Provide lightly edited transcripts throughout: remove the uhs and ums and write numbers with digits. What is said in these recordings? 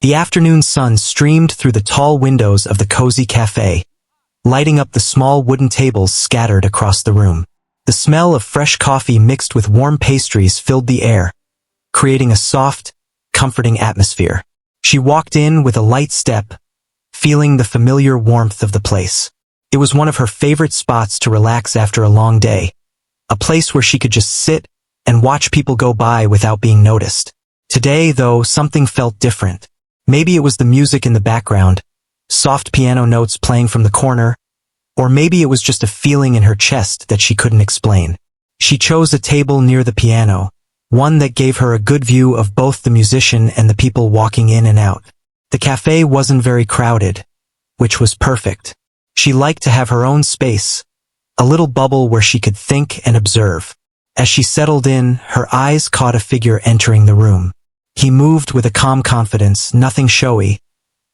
The afternoon sun streamed through the tall windows of the cozy cafe, lighting up the small wooden tables scattered across the room. The smell of fresh coffee mixed with warm pastries filled the air, creating a soft, comforting atmosphere. She walked in with a light step, feeling the familiar warmth of the place. It was one of her favorite spots to relax after a long day, a place where she could just sit and watch people go by without being noticed. Today, though, something felt different. Maybe it was the music in the background, soft piano notes playing from the corner, or maybe it was just a feeling in her chest that she couldn't explain. She chose a table near the piano, one that gave her a good view of both the musician and the people walking in and out. The cafe wasn't very crowded, which was perfect. She liked to have her own space, a little bubble where she could think and observe. As she settled in, her eyes caught a figure entering the room. He moved with a calm confidence, nothing showy,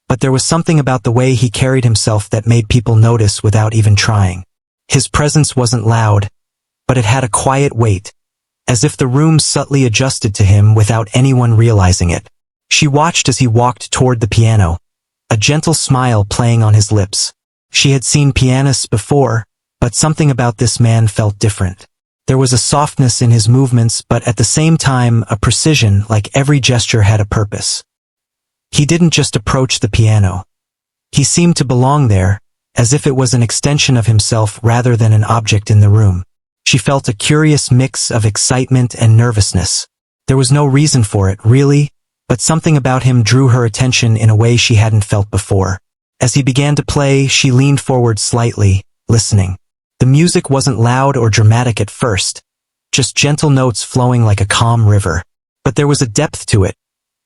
but there was something about the way he carried himself that made people notice without even trying. His presence wasn't loud, but it had a quiet weight, as if the room subtly adjusted to him without anyone realizing it. She watched as he walked toward the piano, a gentle smile playing on his lips. She had seen pianists before, but something about this man felt different. There was a softness in his movements, but at the same time a precision, like every gesture had a purpose. He didn't just approach the piano. He seemed to belong there, as if it was an extension of himself rather than an object in the room. She felt a curious mix of excitement and nervousness. There was no reason for it, really, but something about him drew her attention in a way she hadn't felt before. As he began to play, she leaned forward slightly, listening. The music wasn't loud or dramatic at first, just gentle notes flowing like a calm river. But there was a depth to it,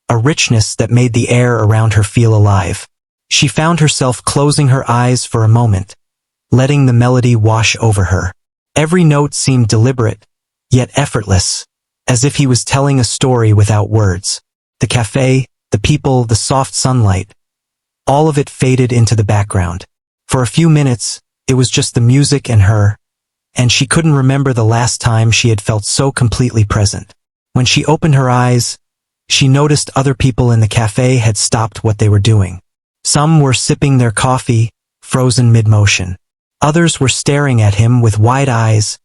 a richness that made the air around her feel alive. She found herself closing her eyes for a moment, letting the melody wash over her. Every note seemed deliberate, yet effortless, as if he was telling a story without words. The cafe, the people, the soft sunlight, all of it faded into the background. For a few minutes, it was just the music and her, and she couldn't remember the last time she had felt so completely present. When she opened her eyes, she noticed other people in the cafe had stopped what they were doing. Some were sipping their coffee, frozen mid-motion. Others were staring at him with wide eyes,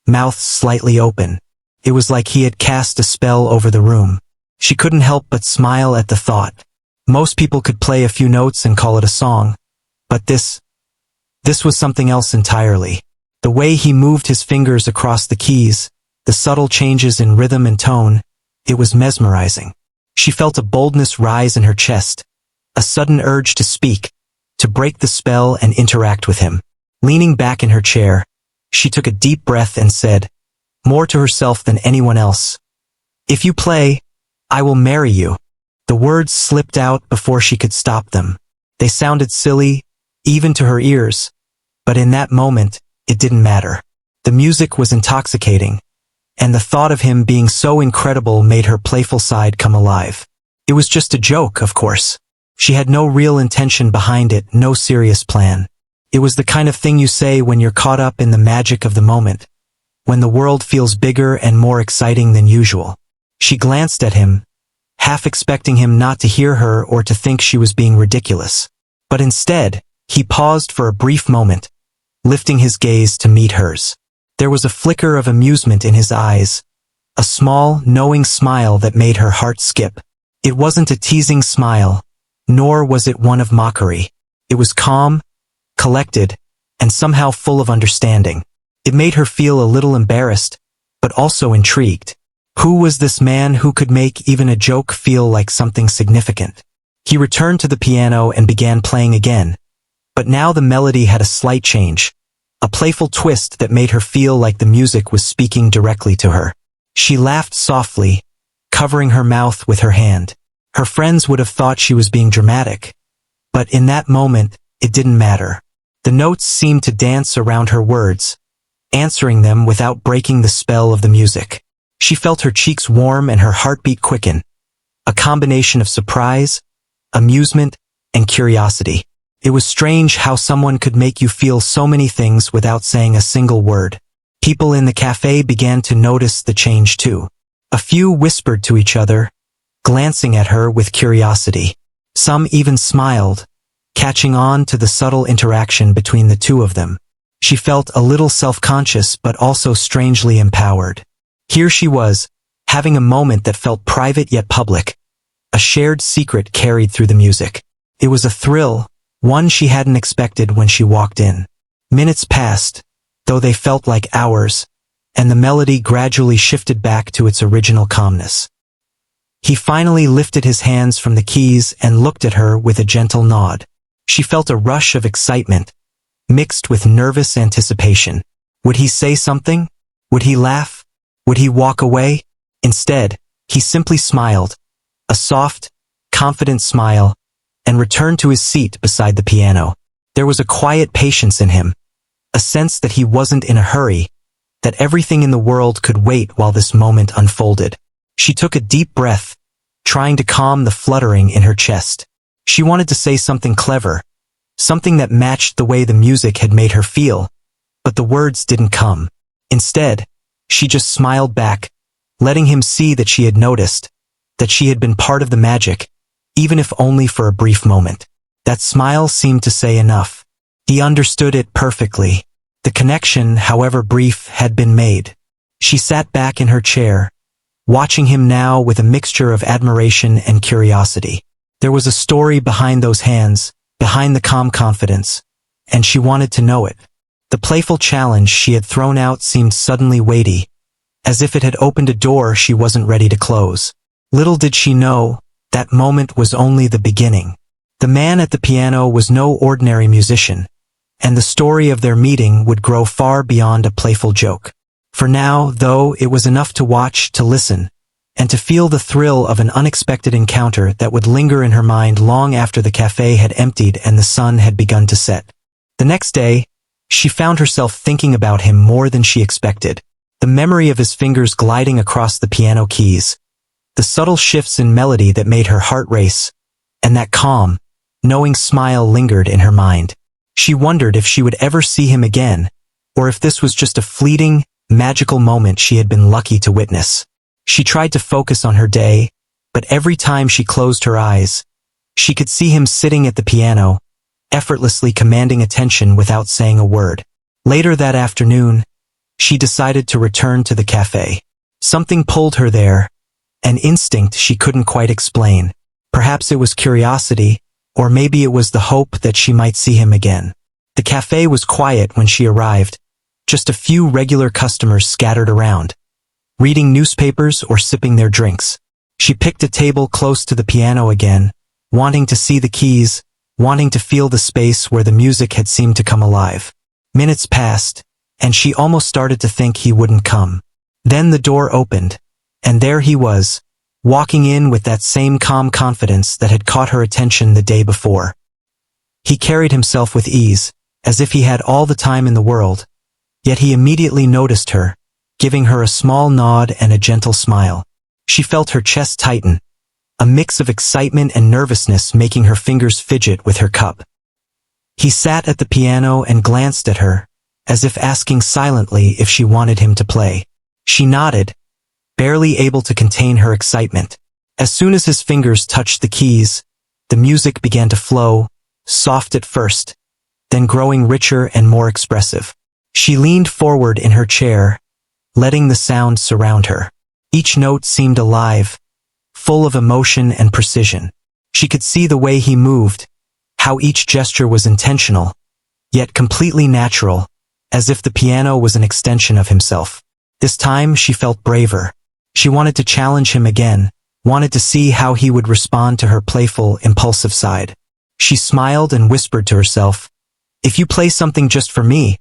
mouths slightly open. It was like he had cast a spell over the room. She couldn't help but smile at the thought. Most people could play a few notes and call it a song, but this was something else entirely. The way he moved his fingers across the keys, the subtle changes in rhythm and tone, it was mesmerizing. She felt a boldness rise in her chest, a sudden urge to speak, to break the spell and interact with him. Leaning back in her chair, she took a deep breath and said, more to herself than anyone else, "If you play, I will marry you." The words slipped out before she could stop them. They sounded silly, even to her ears, but in that moment, it didn't matter. The music was intoxicating, and the thought of him being so incredible made her playful side come alive. It was just a joke, of course. She had no real intention behind it, no serious plan. It was the kind of thing you say when you're caught up in the magic of the moment, when the world feels bigger and more exciting than usual. She glanced at him, half expecting him not to hear her or to think she was being ridiculous. But instead, he paused for a brief moment, lifting his gaze to meet hers. There was a flicker of amusement in his eyes, a small, knowing smile that made her heart skip. It wasn't a teasing smile, nor was it one of mockery. It was calm, collected, and somehow full of understanding. It made her feel a little embarrassed, but also intrigued. Who was this man who could make even a joke feel like something significant? He returned to the piano and began playing again, but now the melody had a slight change, a playful twist that made her feel like the music was speaking directly to her. She laughed softly, covering her mouth with her hand. Her friends would have thought she was being dramatic, but in that moment, it didn't matter. The notes seemed to dance around her words, answering them without breaking the spell of the music. She felt her cheeks warm and her heartbeat quicken, a combination of surprise, amusement, and curiosity. It was strange how someone could make you feel so many things without saying a single word. People in the cafe began to notice the change too. A few whispered to each other, glancing at her with curiosity. Some even smiled, catching on to the subtle interaction between the two of them. She felt a little self-conscious but also strangely empowered. Here she was, having a moment that felt private yet public. A shared secret carried through the music. It was a thrill, one she hadn't expected when she walked in. Minutes passed, though they felt like hours, and the melody gradually shifted back to its original calmness. He finally lifted his hands from the keys and looked at her with a gentle nod. She felt a rush of excitement, mixed with nervous anticipation. Would he say something? Would he laugh? Would he walk away? Instead, he simply smiled, a soft, confident smile, and returned to his seat beside the piano. There was a quiet patience in him, a sense that he wasn't in a hurry, that everything in the world could wait while this moment unfolded. She took a deep breath, trying to calm the fluttering in her chest. She wanted to say something clever, something that matched the way the music had made her feel, but the words didn't come. Instead, she just smiled back, letting him see that she had noticed, that she had been part of the magic, even if only for a brief moment. That smile seemed to say enough. He understood it perfectly. The connection, however brief, had been made. She sat back in her chair, watching him now with a mixture of admiration and curiosity. There was a story behind those hands, behind the calm confidence, and she wanted to know it. The playful challenge she had thrown out seemed suddenly weighty, as if it had opened a door she wasn't ready to close. Little did she know, that moment was only the beginning. The man at the piano was no ordinary musician, and the story of their meeting would grow far beyond a playful joke. For now, though, it was enough to watch, to listen, and to feel the thrill of an unexpected encounter that would linger in her mind long after the cafe had emptied and the sun had begun to set. The next day, she found herself thinking about him more than she expected. The memory of his fingers gliding across the piano keys, the subtle shifts in melody that made her heart race, and that calm, knowing smile lingered in her mind. She wondered if she would ever see him again, or if this was just a fleeting, magical moment she had been lucky to witness. She tried to focus on her day, but every time she closed her eyes, she could see him sitting at the piano, effortlessly commanding attention without saying a word. Later that afternoon, she decided to return to the cafe. Something pulled her there, an instinct she couldn't quite explain. Perhaps it was curiosity, or maybe it was the hope that she might see him again. The cafe was quiet when she arrived, just a few regular customers scattered around, reading newspapers or sipping their drinks. She picked a table close to the piano again, wanting to see the keys, wanting to feel the space where the music had seemed to come alive. Minutes passed, and she almost started to think he wouldn't come. Then the door opened, and there he was, walking in with that same calm confidence that had caught her attention the day before. He carried himself with ease, as if he had all the time in the world, yet he immediately noticed her, giving her a small nod and a gentle smile. She felt her chest tighten, a mix of excitement and nervousness making her fingers fidget with her cup. He sat at the piano and glanced at her, as if asking silently if she wanted him to play. She nodded, barely able to contain her excitement. As soon as his fingers touched the keys, the music began to flow, soft at first, then growing richer and more expressive. She leaned forward in her chair, letting the sound surround her. Each note seemed alive, full of emotion and precision. She could see the way he moved, how each gesture was intentional, yet completely natural, as if the piano was an extension of himself. This time she felt braver. She wanted to challenge him again, wanted to see how he would respond to her playful, impulsive side. She smiled and whispered to herself, "If you play something just for me,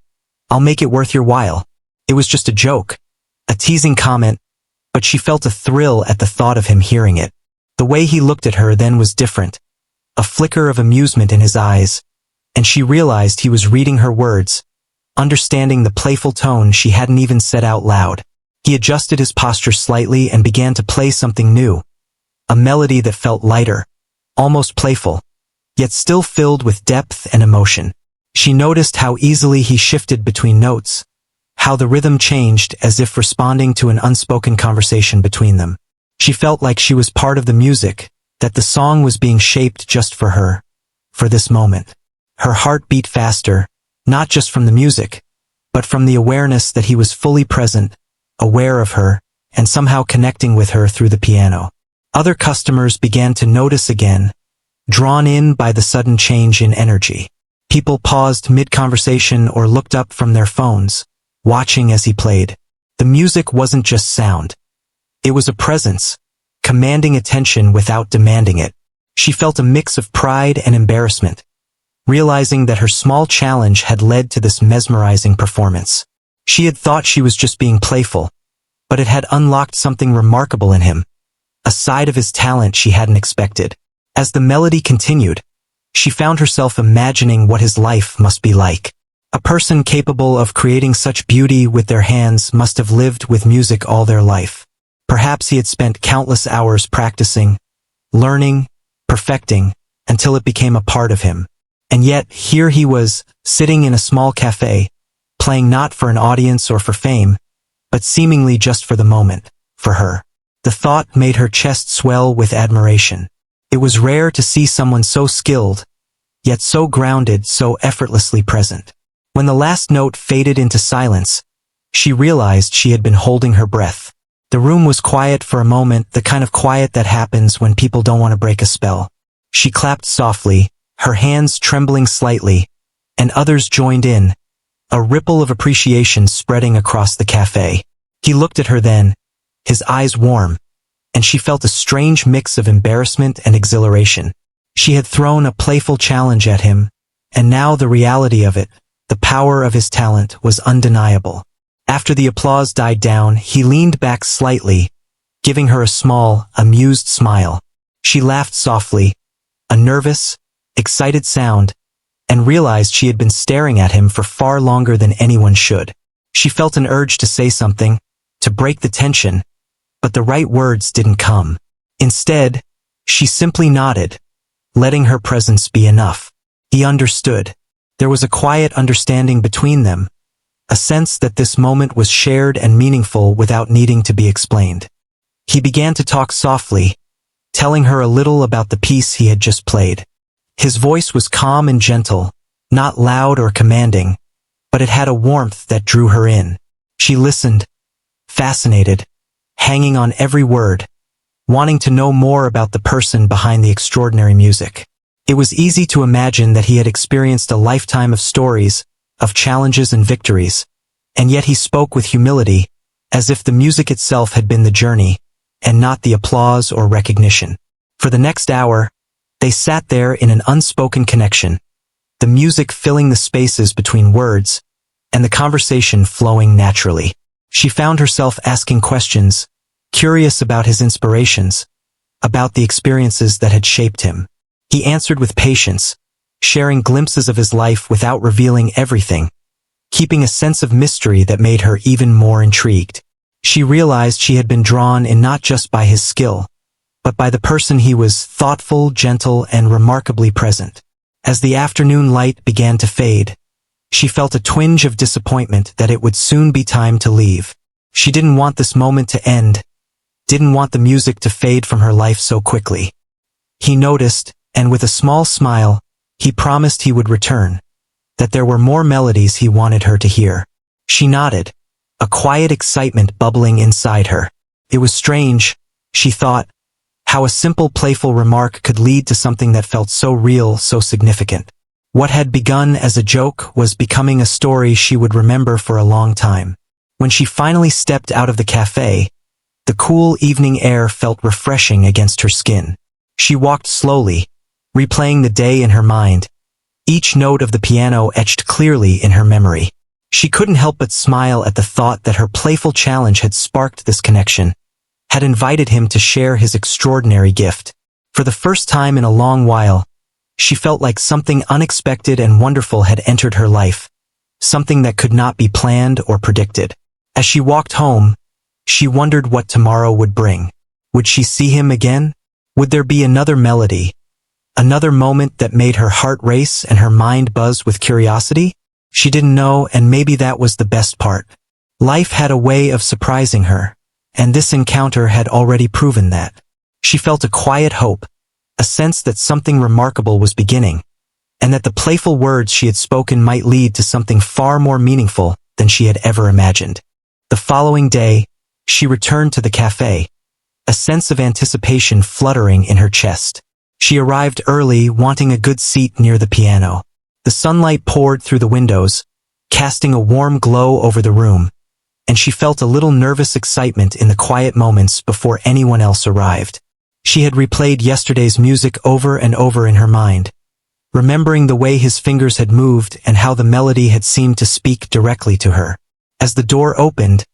I'll make it worth your while." It was just a joke, a teasing comment, but she felt a thrill at the thought of him hearing it. The way he looked at her then was different, a flicker of amusement in his eyes, and she realized he was reading her words, understanding the playful tone she hadn't even said out loud. He adjusted his posture slightly and began to play something new, a melody that felt lighter, almost playful, yet still filled with depth and emotion. She noticed how easily he shifted between notes, how the rhythm changed as if responding to an unspoken conversation between them. She felt like she was part of the music, that the song was being shaped just for her, for this moment. Her heart beat faster, not just from the music, but from the awareness that he was fully present, aware of her, and somehow connecting with her through the piano. Other customers began to notice again, drawn in by the sudden change in energy. People paused mid-conversation or looked up from their phones, watching as he played. The music wasn't just sound. It was a presence, commanding attention without demanding it. She felt a mix of pride and embarrassment, realizing that her small challenge had led to this mesmerizing performance. She had thought she was just being playful, but it had unlocked something remarkable in him, a side of his talent she hadn't expected. As the melody continued, she found herself imagining what his life must be like. A person capable of creating such beauty with their hands must have lived with music all their life. Perhaps he had spent countless hours practicing, learning, perfecting, until it became a part of him. And yet, here he was, sitting in a small cafe, playing not for an audience or for fame, but seemingly just for the moment, for her. The thought made her chest swell with admiration. It was rare to see someone so skilled, yet so grounded, so effortlessly present. When the last note faded into silence, she realized she had been holding her breath. The room was quiet for a moment, the kind of quiet that happens when people don't want to break a spell. She clapped softly, her hands trembling slightly, and others joined in, a ripple of appreciation spreading across the cafe. He looked at her then, his eyes warm, and she felt a strange mix of embarrassment and exhilaration. She had thrown a playful challenge at him, and now the reality of it, the power of his talent, was undeniable. After the applause died down, he leaned back slightly, giving her a small, amused smile. She laughed softly, a nervous, excited sound, and realized she had been staring at him for far longer than anyone should. She felt an urge to say something, to break the tension, but the right words didn't come. Instead, she simply nodded, letting her presence be enough. He understood. There was a quiet understanding between them, a sense that this moment was shared and meaningful without needing to be explained. He began to talk softly, telling her a little about the piece he had just played. His voice was calm and gentle, not loud or commanding, but it had a warmth that drew her in. She listened, fascinated, hanging on every word, wanting to know more about the person behind the extraordinary music. It was easy to imagine that he had experienced a lifetime of stories, of challenges and victories, and yet he spoke with humility, as if the music itself had been the journey, and not the applause or recognition. For the next hour, they sat there in an unspoken connection, the music filling the spaces between words, and the conversation flowing naturally. She found herself asking questions, curious about his inspirations, about the experiences that had shaped him. He answered with patience, sharing glimpses of his life without revealing everything, keeping a sense of mystery that made her even more intrigued. She realized she had been drawn in not just by his skill, but by the person he was, thoughtful, gentle, and remarkably present. As the afternoon light began to fade, she felt a twinge of disappointment that it would soon be time to leave. She didn't want this moment to end, didn't want the music to fade from her life so quickly. He noticed, and with a small smile, he promised he would return, that there were more melodies he wanted her to hear. She nodded, a quiet excitement bubbling inside her. It was strange, she thought, how a simple playful remark could lead to something that felt so real, so significant. What had begun as a joke was becoming a story she would remember for a long time. When she finally stepped out of the cafe, the cool evening air felt refreshing against her skin. She walked slowly, replaying the day in her mind, each note of the piano etched clearly in her memory. She couldn't help but smile at the thought that her playful challenge had sparked this connection, had invited him to share his extraordinary gift. For the first time in a long while, she felt like something unexpected and wonderful had entered her life, something that could not be planned or predicted. As she walked home, she wondered what tomorrow would bring. Would she see him again? Would there be another melody, another moment that made her heart race and her mind buzz with curiosity? She didn't know, and maybe that was the best part. Life had a way of surprising her, and this encounter had already proven that. She felt a quiet hope, a sense that something remarkable was beginning, and that the playful words she had spoken might lead to something far more meaningful than she had ever imagined. The following day, she returned to the cafe, a sense of anticipation fluttering in her chest. She arrived early, wanting a good seat near the piano. The sunlight poured through the windows, casting a warm glow over the room, and she felt a little nervous excitement in the quiet moments before anyone else arrived. She had replayed yesterday's music over and over in her mind, remembering the way his fingers had moved and how the melody had seemed to speak directly to her. As the door opened,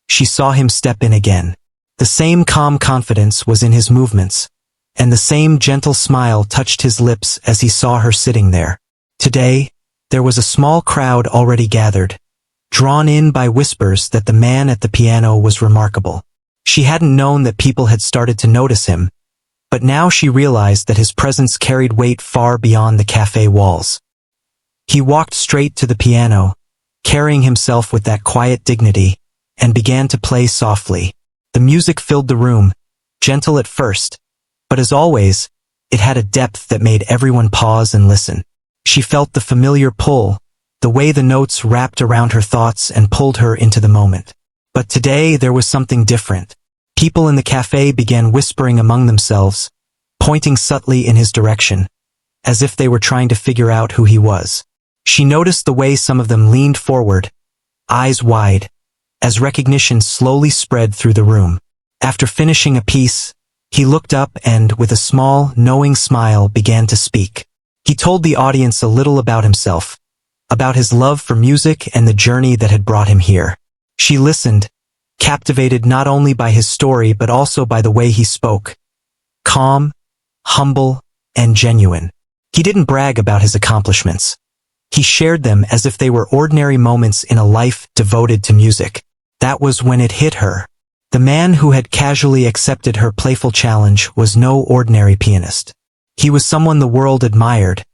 she saw him step in again. The same calm confidence was in his movements, and the same gentle smile touched his lips as he saw her sitting there. Today, there was a small crowd already gathered, drawn in by whispers that the man at the piano was remarkable. She hadn't known that people had started to notice him, but now she realized that his presence carried weight far beyond the cafe walls. He walked straight to the piano, carrying himself with that quiet dignity, and began to play softly. The music filled the room, gentle at first, but as always, it had a depth that made everyone pause and listen. She felt the familiar pull, the way the notes wrapped around her thoughts and pulled her into the moment. But today there was something different. People in the cafe began whispering among themselves, pointing subtly in his direction, as if they were trying to figure out who he was. She noticed the way some of them leaned forward, eyes wide, as recognition slowly spread through the room. After finishing a piece, he looked up and, with a small, knowing smile, began to speak. He told the audience a little about himself, about his love for music and the journey that had brought him here. She listened, captivated not only by his story but also by the way he spoke. Calm, humble, and genuine. He didn't brag about his accomplishments. He shared them as if they were ordinary moments in a life devoted to music. That was when it hit her. The man who had casually accepted her playful challenge was no ordinary pianist. He was someone the world admired,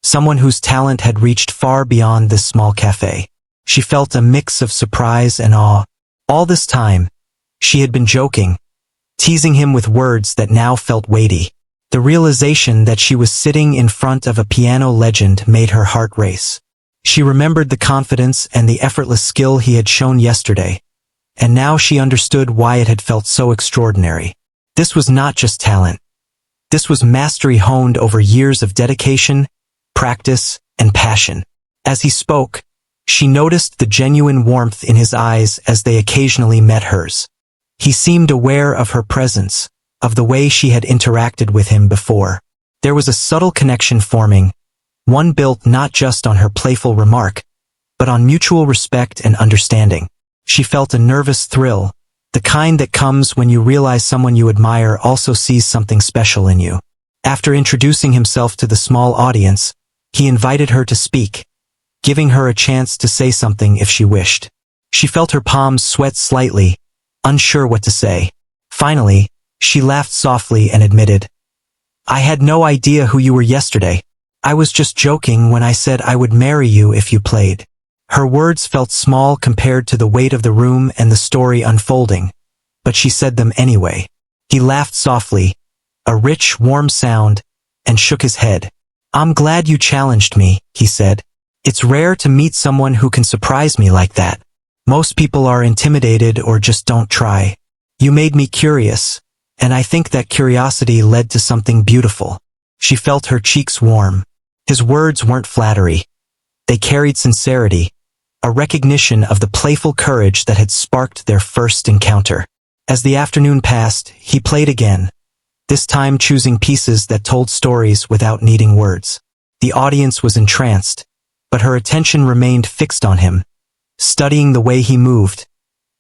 someone whose talent had reached far beyond this small cafe. She felt a mix of surprise and awe. All this time, she had been joking, teasing him with words that now felt weighty. The realization that she was sitting in front of a piano legend made her heart race. She remembered the confidence and the effortless skill he had shown yesterday, and now she understood why it had felt so extraordinary. This was not just talent. This was mastery honed over years of dedication, practice, and passion. As he spoke, she noticed the genuine warmth in his eyes as they occasionally met hers. He seemed aware of her presence, of the way she had interacted with him before. There was a subtle connection forming, one built not just on her playful remark, but on mutual respect and understanding. She felt a nervous thrill, the kind that comes when you realize someone you admire also sees something special in you. After introducing himself to the small audience, he invited her to speak, giving her a chance to say something if she wished. She felt her palms sweat slightly, unsure what to say. Finally, she laughed softly and admitted, "I had no idea who you were yesterday. I was just joking when I said I would marry you if you played." Her words felt small compared to the weight of the room and the story unfolding, but she said them anyway. He laughed softly, a rich, warm sound, and shook his head. "I'm glad you challenged me," he said. "It's rare to meet someone who can surprise me like that. Most people are intimidated or just don't try. You made me curious, and I think that curiosity led to something beautiful." She felt her cheeks warm. His words weren't flattery. They carried sincerity, a recognition of the playful courage that had sparked their first encounter. As the afternoon passed, he played again, this time choosing pieces that told stories without needing words. The audience was entranced, but her attention remained fixed on him, studying the way he moved,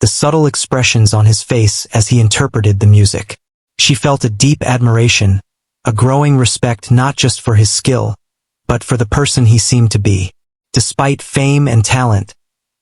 the subtle expressions on his face as he interpreted the music. She felt a deep admiration, a growing respect not just for his skill, but for the person he seemed to be. Despite fame and talent,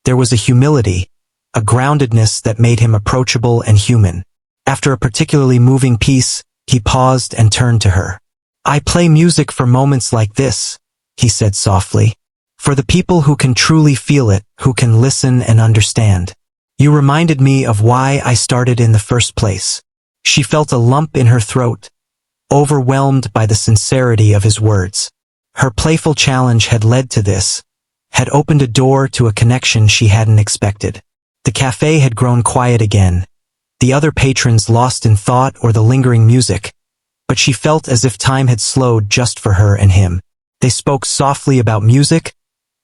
there was a humility, a groundedness that made him approachable and human. After a particularly moving piece, he paused and turned to her. "I play music for moments like this," he said softly. "For the people who can truly feel it, who can listen and understand. You reminded me of why I started in the first place." She felt a lump in her throat, overwhelmed by the sincerity of his words. Her playful challenge had led to this, had opened a door to a connection she hadn't expected. The cafe had grown quiet again, the other patrons lost in thought or the lingering music, but she felt as if time had slowed just for her and him. They spoke softly about music,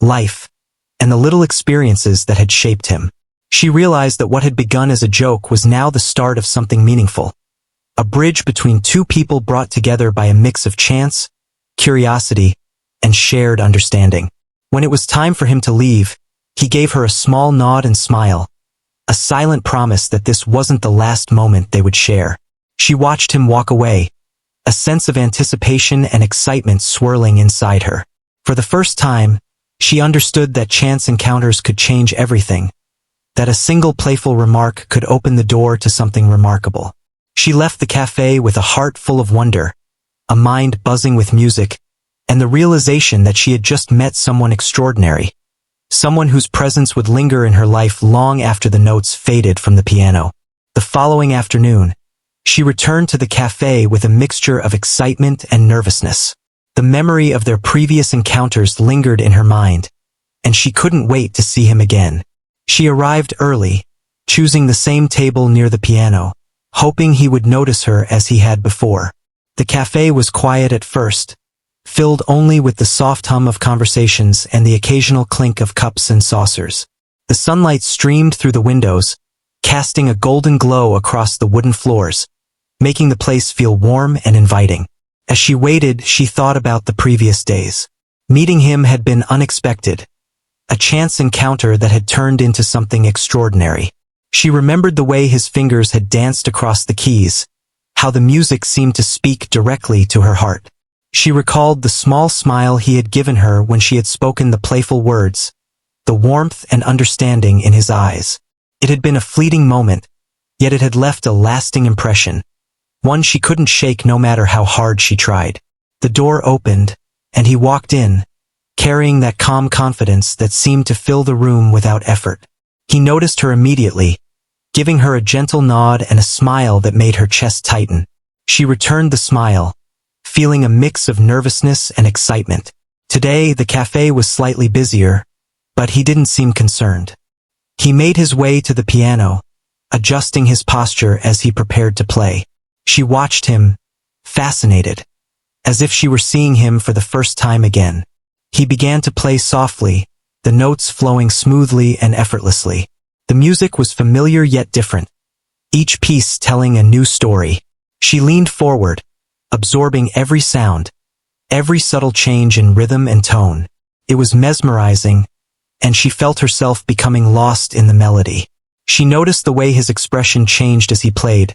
life, and the little experiences that had shaped him. She realized that what had begun as a joke was now the start of something meaningful. A bridge between two people brought together by a mix of chance, curiosity, and shared understanding. When it was time for him to leave, he gave her a small nod and smile, a silent promise that this wasn't the last moment they would share. She watched him walk away, a sense of anticipation and excitement swirling inside her. For the first time, she understood that chance encounters could change everything, that a single playful remark could open the door to something remarkable. She left the cafe with a heart full of wonder, a mind buzzing with music, and the realization that she had just met someone extraordinary, someone whose presence would linger in her life long after the notes faded from the piano. The following afternoon, she returned to the cafe with a mixture of excitement and nervousness. The memory of their previous encounters lingered in her mind, and she couldn't wait to see him again. She arrived early, choosing the same table near the piano, hoping he would notice her as he had before. The cafe was quiet at first, filled only with the soft hum of conversations and the occasional clink of cups and saucers. The sunlight streamed through the windows, casting a golden glow across the wooden floors, making the place feel warm and inviting. As she waited, she thought about the previous days. Meeting him had been unexpected, a chance encounter that had turned into something extraordinary. She remembered the way his fingers had danced across the keys, how the music seemed to speak directly to her heart. She recalled the small smile he had given her when she had spoken the playful words, the warmth and understanding in his eyes. It had been a fleeting moment, yet it had left a lasting impression, one she couldn't shake no matter how hard she tried. The door opened, and he walked in, carrying that calm confidence that seemed to fill the room without effort. He noticed her immediately, giving her a gentle nod and a smile that made her chest tighten. She returned the smile, feeling a mix of nervousness and excitement. Today, the cafe was slightly busier, but he didn't seem concerned. He made his way to the piano, adjusting his posture as he prepared to play. She watched him, fascinated, as if she were seeing him for the first time again. He began to play softly, the notes flowing smoothly and effortlessly. The music was familiar yet different, each piece telling a new story. She leaned forward, absorbing every sound, every subtle change in rhythm and tone. It was mesmerizing, and she felt herself becoming lost in the melody. She noticed the way his expression changed as he played,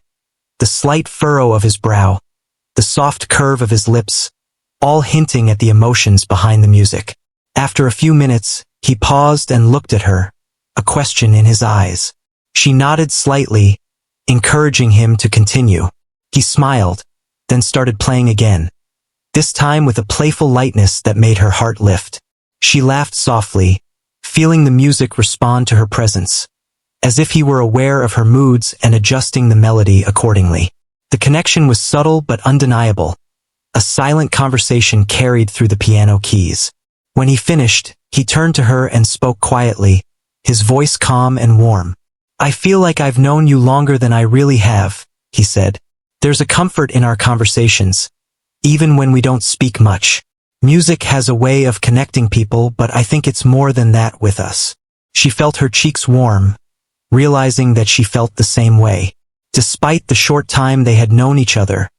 the slight furrow of his brow, the soft curve of his lips, all hinting at the emotions behind the music. After a few minutes, he paused and looked at her, a question in his eyes. She nodded slightly, encouraging him to continue. He smiled, then started playing again, this time with a playful lightness that made her heart lift. She laughed softly, feeling the music respond to her presence, as if he were aware of her moods and adjusting the melody accordingly. The connection was subtle but undeniable, a silent conversation carried through the piano keys. When he finished, he turned to her and spoke quietly, his voice calm and warm. "I feel like I've known you longer than I really have," he said. "There's a comfort in our conversations, even when we don't speak much. Music has a way of connecting people, but I think it's more than that with us." She felt her cheeks warm, realizing that she felt the same way. Despite the short time they had known each other,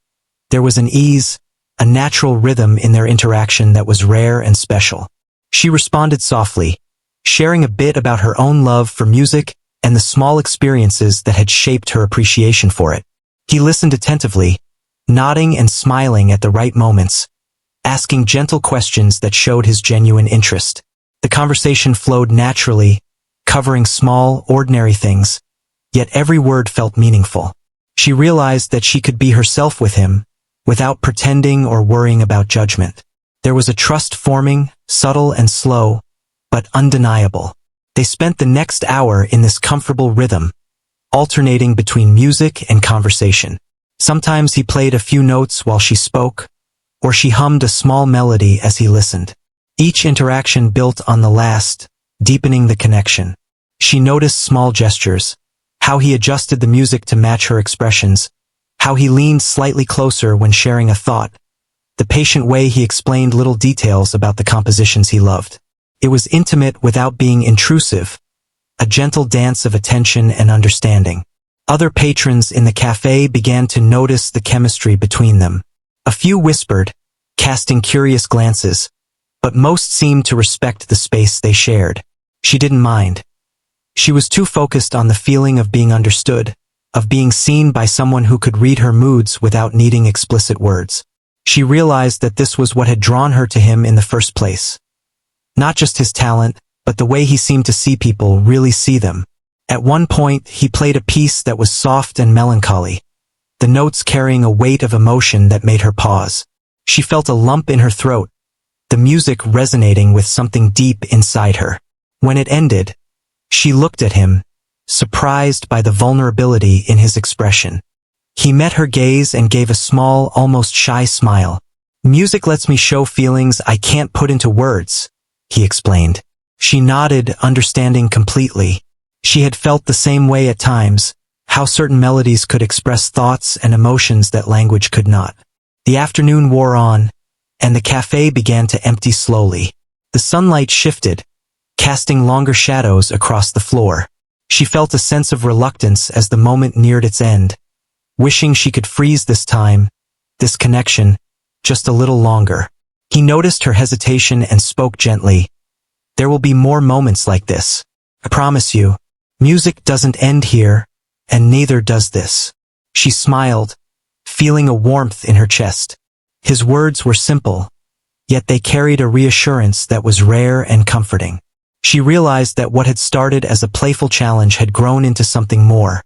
there was an ease, a natural rhythm in their interaction that was rare and special. She responded softly, sharing a bit about her own love for music and the small experiences that had shaped her appreciation for it. He listened attentively, nodding and smiling at the right moments, asking gentle questions that showed his genuine interest. The conversation flowed naturally, covering small, ordinary things, yet every word felt meaningful. She realized that she could be herself with him, without pretending or worrying about judgment. There was a trust forming, subtle and slow, but undeniable. They spent the next hour in this comfortable rhythm, alternating between music and conversation. Sometimes he played a few notes while she spoke, or she hummed a small melody as he listened. Each interaction built on the last, deepening the connection. She noticed small gestures, how he adjusted the music to match her expressions, how he leaned slightly closer when sharing a thought, the patient way he explained little details about the compositions he loved. It was intimate without being intrusive, a gentle dance of attention and understanding. Other patrons in the cafe began to notice the chemistry between them. A few whispered, casting curious glances, but most seemed to respect the space they shared. She didn't mind. She was too focused on the feeling of being understood, of being seen by someone who could read her moods without needing explicit words. She realized that this was what had drawn her to him in the first place. Not just his talent, but the way he seemed to see people, really see them. At one point, he played a piece that was soft and melancholy, the notes carrying a weight of emotion that made her pause. She felt a lump in her throat, the music resonating with something deep inside her. When it ended, she looked at him, surprised by the vulnerability in his expression. He met her gaze and gave a small, almost shy smile. "Music lets me show feelings I can't put into words," he explained. She nodded, understanding completely. She had felt the same way at times, how certain melodies could express thoughts and emotions that language could not. The afternoon wore on, and the cafe began to empty slowly. The sunlight shifted, casting longer shadows across the floor. She felt a sense of reluctance as the moment neared its end, wishing she could freeze this time, this connection, just a little longer. He noticed her hesitation and spoke gently. "There will be more moments like this. I promise you. Music doesn't end here, and neither does this." She smiled, feeling a warmth in her chest. His words were simple, yet they carried a reassurance that was rare and comforting. She realized that what had started as a playful challenge had grown into something more.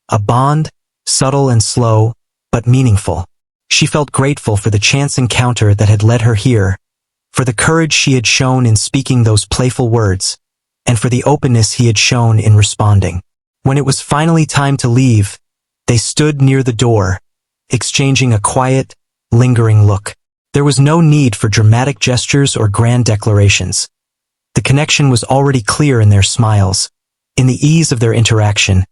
A bond, subtle and slow, but meaningful. She felt grateful for the chance encounter that had led her here, for the courage she had shown in speaking those playful words, and for the openness he had shown in responding. When it was finally time to leave, they stood near the door, exchanging a quiet, lingering look. There was no need for dramatic gestures or grand declarations. The connection was already clear in their smiles, in the ease of their interaction,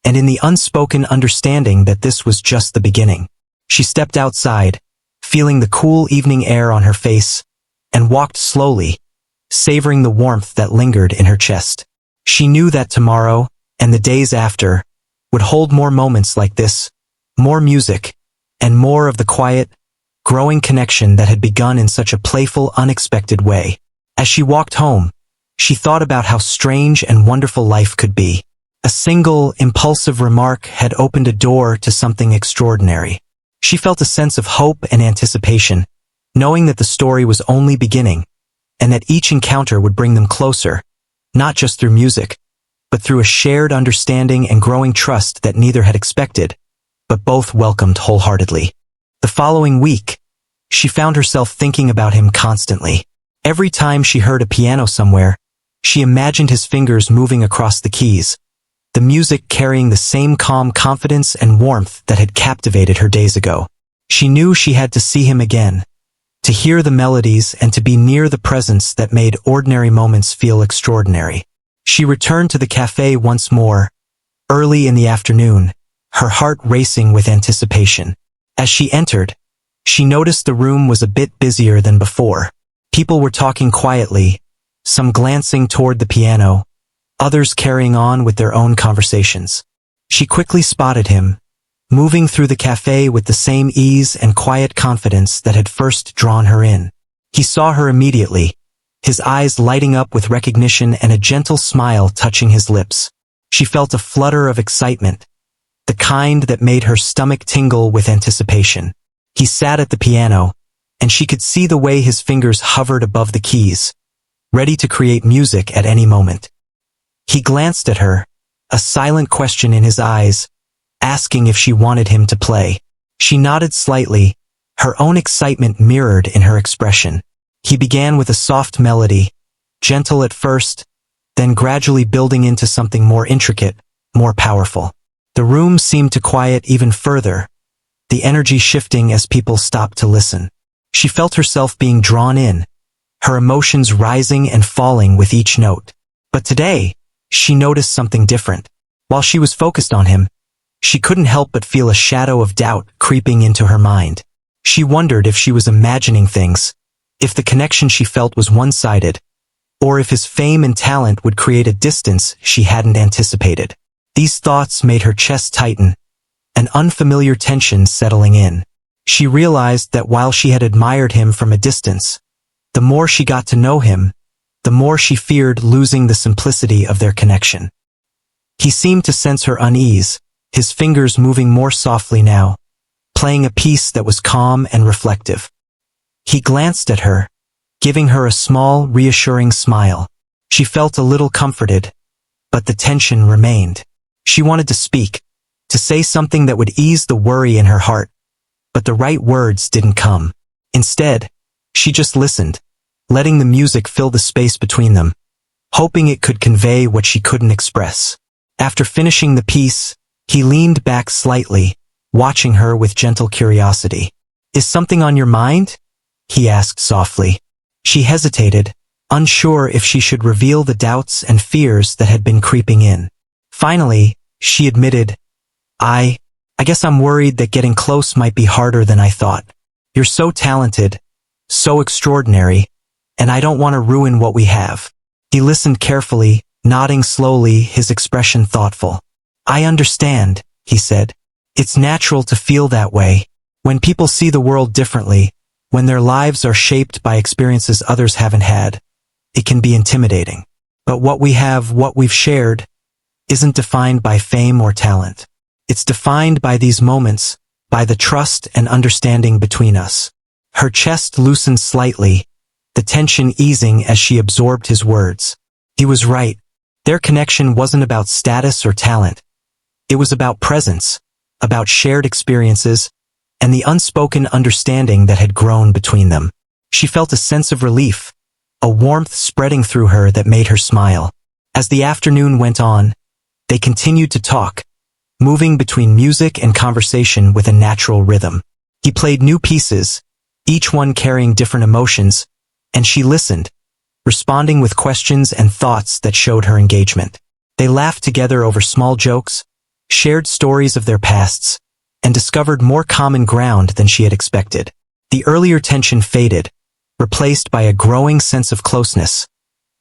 and in the unspoken understanding that this was just the beginning. She stepped outside, feeling the cool evening air on her face, and walked slowly, savoring the warmth that lingered in her chest. She knew that tomorrow, and the days after, would hold more moments like this, more music, and more of the quiet, growing connection that had begun in such a playful, unexpected way. As she walked home, she thought about how strange and wonderful life could be. A single, impulsive remark had opened a door to something extraordinary. She felt a sense of hope and anticipation, knowing that the story was only beginning, and that each encounter would bring them closer, not just through music, but through a shared understanding and growing trust that neither had expected, but both welcomed wholeheartedly. The following week, she found herself thinking about him constantly. Every time she heard a piano somewhere, she imagined his fingers moving across the keys, the music carrying the same calm confidence and warmth that had captivated her days ago. She knew she had to see him again, to hear the melodies and to be near the presence that made ordinary moments feel extraordinary. She returned to the cafe once more, early in the afternoon, her heart racing with anticipation. As she entered, she noticed the room was a bit busier than before. People were talking quietly, some glancing toward the piano, others carrying on with their own conversations. She quickly spotted him, moving through the cafe with the same ease and quiet confidence that had first drawn her in. He saw her immediately, his eyes lighting up with recognition and a gentle smile touching his lips. She felt a flutter of excitement, the kind that made her stomach tingle with anticipation. He sat at the piano, and she could see the way his fingers hovered above the keys, ready to create music at any moment. He glanced at her, a silent question in his eyes, asking if she wanted him to play. She nodded slightly, her own excitement mirrored in her expression. He began with a soft melody, gentle at first, then gradually building into something more intricate, more powerful. The room seemed to quiet even further, the energy shifting as people stopped to listen. She felt herself being drawn in, her emotions rising and falling with each note. But today, she noticed something different. While she was focused on him, she couldn't help but feel a shadow of doubt creeping into her mind. She wondered if she was imagining things, if the connection she felt was one-sided, or if his fame and talent would create a distance she hadn't anticipated. These thoughts made her chest tighten, an unfamiliar tension settling in. She realized that while she had admired him from a distance, the more she got to know him, the more she feared losing the simplicity of their connection. He seemed to sense her unease, his fingers moving more softly now, playing a piece that was calm and reflective. He glanced at her, giving her a small, reassuring smile. She felt a little comforted, but the tension remained. She wanted to speak, to say something that would ease the worry in her heart, but the right words didn't come. Instead, she just listened, letting the music fill the space between them, hoping it could convey what she couldn't express. After finishing the piece, he leaned back slightly, watching her with gentle curiosity. "Is something on your mind?" he asked softly. She hesitated, unsure if she should reveal the doubts and fears that had been creeping in. Finally, she admitted, I guess I'm worried that getting close might be harder than I thought. You're so talented, so extraordinary, and I don't want to ruin what we have." He listened carefully, nodding slowly, his expression thoughtful. "I understand," he said. "It's natural to feel that way. When people see the world differently, when their lives are shaped by experiences others haven't had, it can be intimidating. But what we have, what we've shared, isn't defined by fame or talent. It's defined by these moments, by the trust and understanding between us." Her chest loosened slightly, the tension easing as she absorbed his words. He was right. Their connection wasn't about status or talent. It was about presence, about shared experiences, and the unspoken understanding that had grown between them. She felt a sense of relief, a warmth spreading through her that made her smile. As the afternoon went on, they continued to talk, moving between music and conversation with a natural rhythm. He played new pieces, each one carrying different emotions, and she listened, responding with questions and thoughts that showed her engagement. They laughed together over small jokes, shared stories of their pasts, and discovered more common ground than she had expected. The earlier tension faded, replaced by a growing sense of closeness,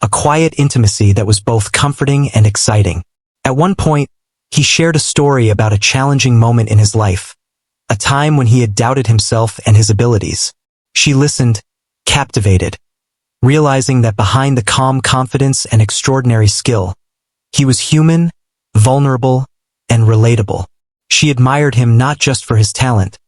a quiet intimacy that was both comforting and exciting. At one point, he shared a story about a challenging moment in his life, a time when he had doubted himself and his abilities. She listened, captivated, realizing that behind the calm confidence and extraordinary skill, he was human, vulnerable, and relatable. She admired him not just for his talent,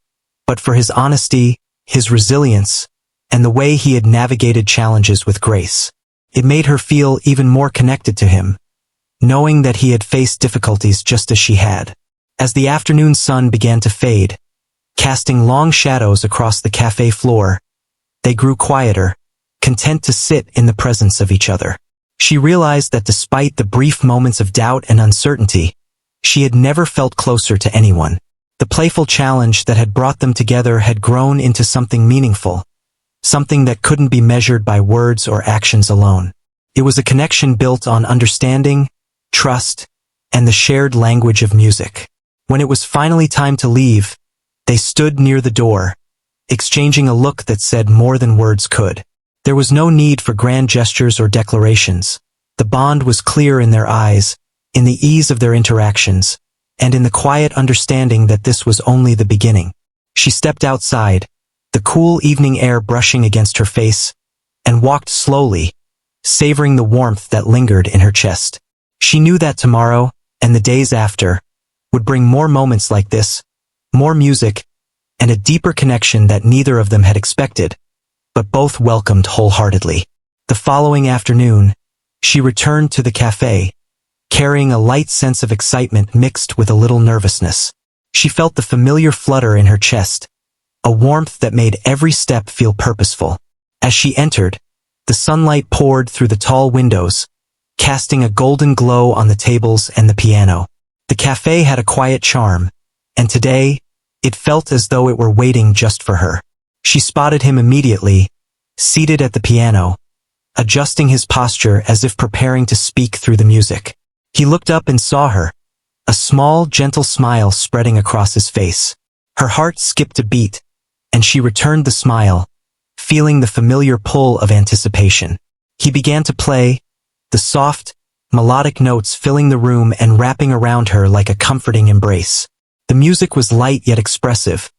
but for his honesty, his resilience, and the way he had navigated challenges with grace. It made her feel even more connected to him, knowing that he had faced difficulties just as she had. As the afternoon sun began to fade, casting long shadows across the cafe floor, they grew quieter, content to sit in the presence of each other. She realized that despite the brief moments of doubt and uncertainty, she had never felt closer to anyone. The playful challenge that had brought them together had grown into something meaningful, something that couldn't be measured by words or actions alone. It was a connection built on understanding, trust, and the shared language of music. When it was finally time to leave, they stood near the door, exchanging a look that said more than words could. There was no need for grand gestures or declarations. The bond was clear in their eyes, in the ease of their interactions, and in the quiet understanding that this was only the beginning. She stepped outside, the cool evening air brushing against her face, and walked slowly, savoring the warmth that lingered in her chest. She knew that tomorrow, and the days after, would bring more moments like this, more music, and a deeper connection that neither of them had expected, but both welcomed wholeheartedly. The following afternoon, she returned to the cafe, carrying a light sense of excitement mixed with a little nervousness. She felt the familiar flutter in her chest, a warmth that made every step feel purposeful. As she entered, the sunlight poured through the tall windows, casting a golden glow on the tables and the piano. The cafe had a quiet charm, and today, It felt as though it were waiting just for her. She spotted him immediately, seated at the piano, adjusting his posture as if preparing to speak through the music. He looked up and saw her, a small, gentle smile spreading across his face. Her heart skipped a beat, and she returned the smile, feeling the familiar pull of anticipation. He began to play, the soft, melodic notes filling the room and wrapping around her like a comforting embrace. The music was light yet expressive,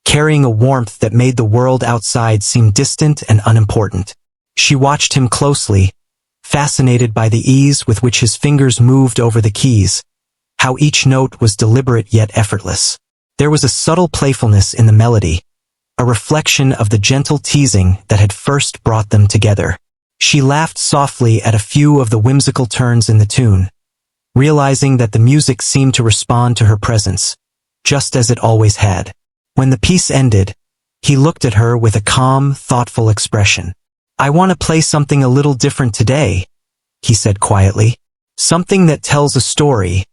carrying a warmth that made the world outside seem distant and unimportant. She watched him closely, fascinated by the ease with which his fingers moved over the keys, how each note was deliberate yet effortless. There was a subtle playfulness in the melody, a reflection of the gentle teasing that had first brought them together. She laughed softly at a few of the whimsical turns in the tune, realizing that the music seemed to respond to her presence, just as it always had. When the piece ended, he looked at her with a calm, thoughtful expression. "I want to play something a little different today," he said quietly. "Something that tells a story,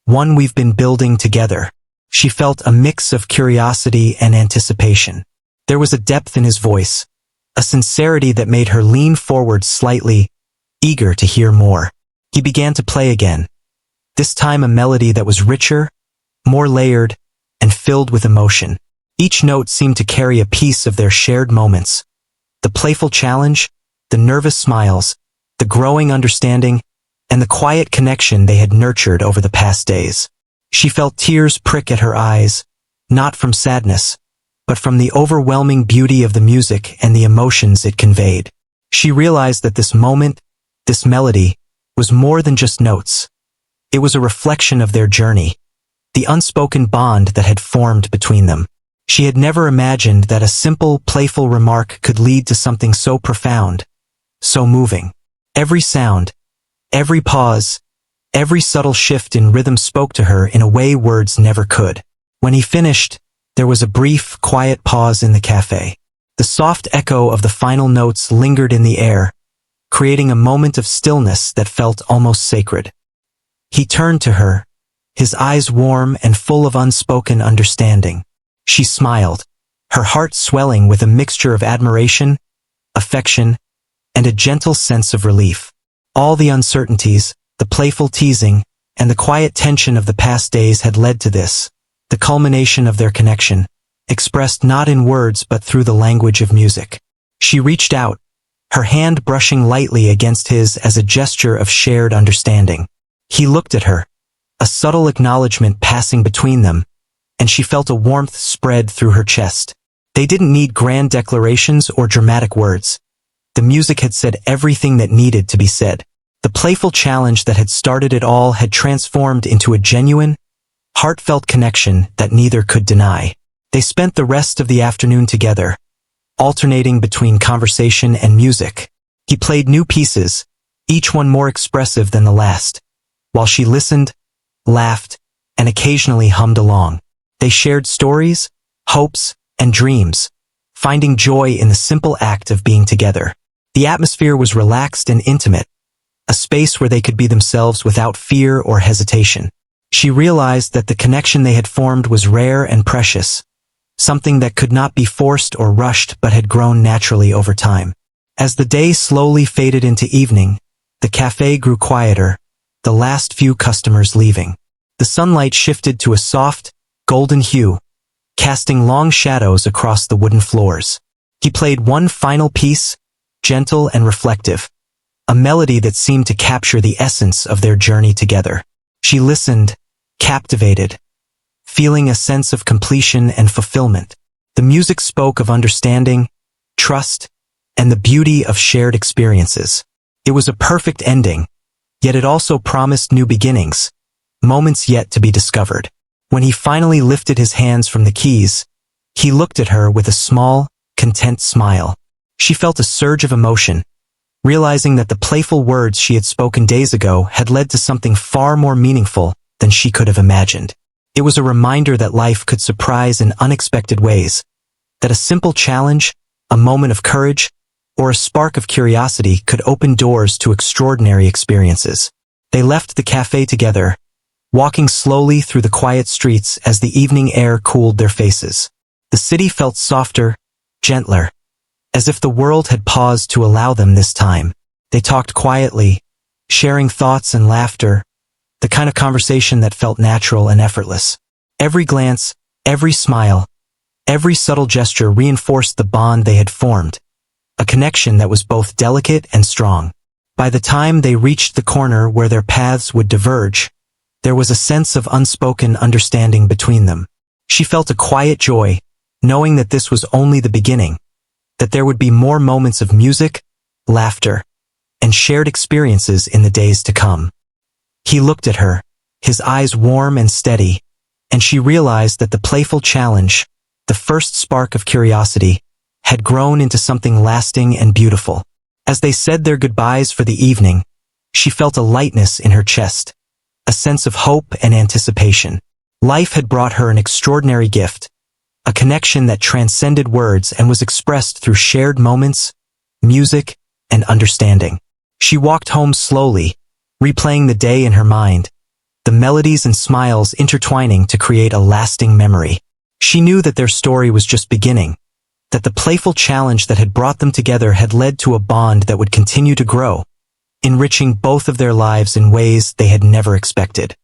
one we've been building together." She felt a mix of curiosity and anticipation. There was a depth in his voice, a sincerity that made her lean forward slightly, eager to hear more. He began to play again, this time a melody that was richer, more layered, and filled with emotion. Each note seemed to carry a piece of their shared moments. The playful challenge, the nervous smiles, the growing understanding, and the quiet connection they had nurtured over the past days. She felt tears prick at her eyes, not from sadness, but from the overwhelming beauty of the music and the emotions it conveyed. She realized that this moment, this melody, was more than just notes. It was a reflection of their journey, the unspoken bond that had formed between them. She had never imagined that a simple, playful remark could lead to something so profound, so moving. Every sound, every pause, every subtle shift in rhythm spoke to her in a way words never could. When he finished, there was a brief, quiet pause in the cafe. The soft echo of the final notes lingered in the air, creating a moment of stillness that felt almost sacred. He turned to her, his eyes warm and full of unspoken understanding. She smiled, her heart swelling with a mixture of admiration, affection, and a gentle sense of relief. All the uncertainties, the playful teasing, and the quiet tension of the past days had led to this, the culmination of their connection, expressed not in words but through the language of music. She reached out, her hand brushing lightly against his as a gesture of shared understanding. He looked at her, a subtle acknowledgement passing between them, and she felt a warmth spread through her chest. They didn't need grand declarations or dramatic words. The music had said everything that needed to be said. The playful challenge that had started it all had transformed into a genuine, heartfelt connection that neither could deny. They spent the rest of the afternoon together, alternating between conversation and music. He played new pieces, each one more expressive than the last, while she listened, laughed, and occasionally hummed along. They shared stories, hopes, and dreams, finding joy in the simple act of being together. The atmosphere was relaxed and intimate, a space where they could be themselves without fear or hesitation. She realized that the connection they had formed was rare and precious, something that could not be forced or rushed but had grown naturally over time. As the day slowly faded into evening, the cafe grew quieter, the last few customers leaving. The sunlight shifted to a soft, golden hue, casting long shadows across the wooden floors. He played one final piece, gentle and reflective, a melody that seemed to capture the essence of their journey together. She listened, captivated, feeling a sense of completion and fulfillment. The music spoke of understanding, trust, and the beauty of shared experiences. It was a perfect ending, yet it also promised new beginnings, moments yet to be discovered. When he finally lifted his hands from the keys, he looked at her with a small, content smile. She felt a surge of emotion, realizing that the playful words she had spoken days ago had led to something far more meaningful than she could have imagined. It was a reminder that life could surprise in unexpected ways, that a simple challenge, a moment of courage, or a spark of curiosity could open doors to extraordinary experiences. They left the cafe together, walking slowly through the quiet streets as the evening air cooled their faces. The city felt softer, gentler, as if the world had paused to allow them this time. They talked quietly, sharing thoughts and laughter, the kind of conversation that felt natural and effortless. Every glance, every smile, every subtle gesture reinforced the bond they had formed, a connection that was both delicate and strong. By the time they reached the corner where their paths would diverge, there was a sense of unspoken understanding between them. She felt a quiet joy, knowing that this was only the beginning, that there would be more moments of music, laughter, and shared experiences in the days to come. He looked at her, his eyes warm and steady, and she realized that the playful challenge, the first spark of curiosity, had grown into something lasting and beautiful. As they said their goodbyes for the evening, she felt a lightness in her chest, a sense of hope and anticipation. Life had brought her an extraordinary gift, a connection that transcended words and was expressed through shared moments, music, and understanding. She walked home slowly, replaying the day in her mind, the melodies and smiles intertwining to create a lasting memory. She knew that their story was just beginning, that the playful challenge that had brought them together had led to a bond that would continue to grow, enriching both of their lives in ways they had never expected.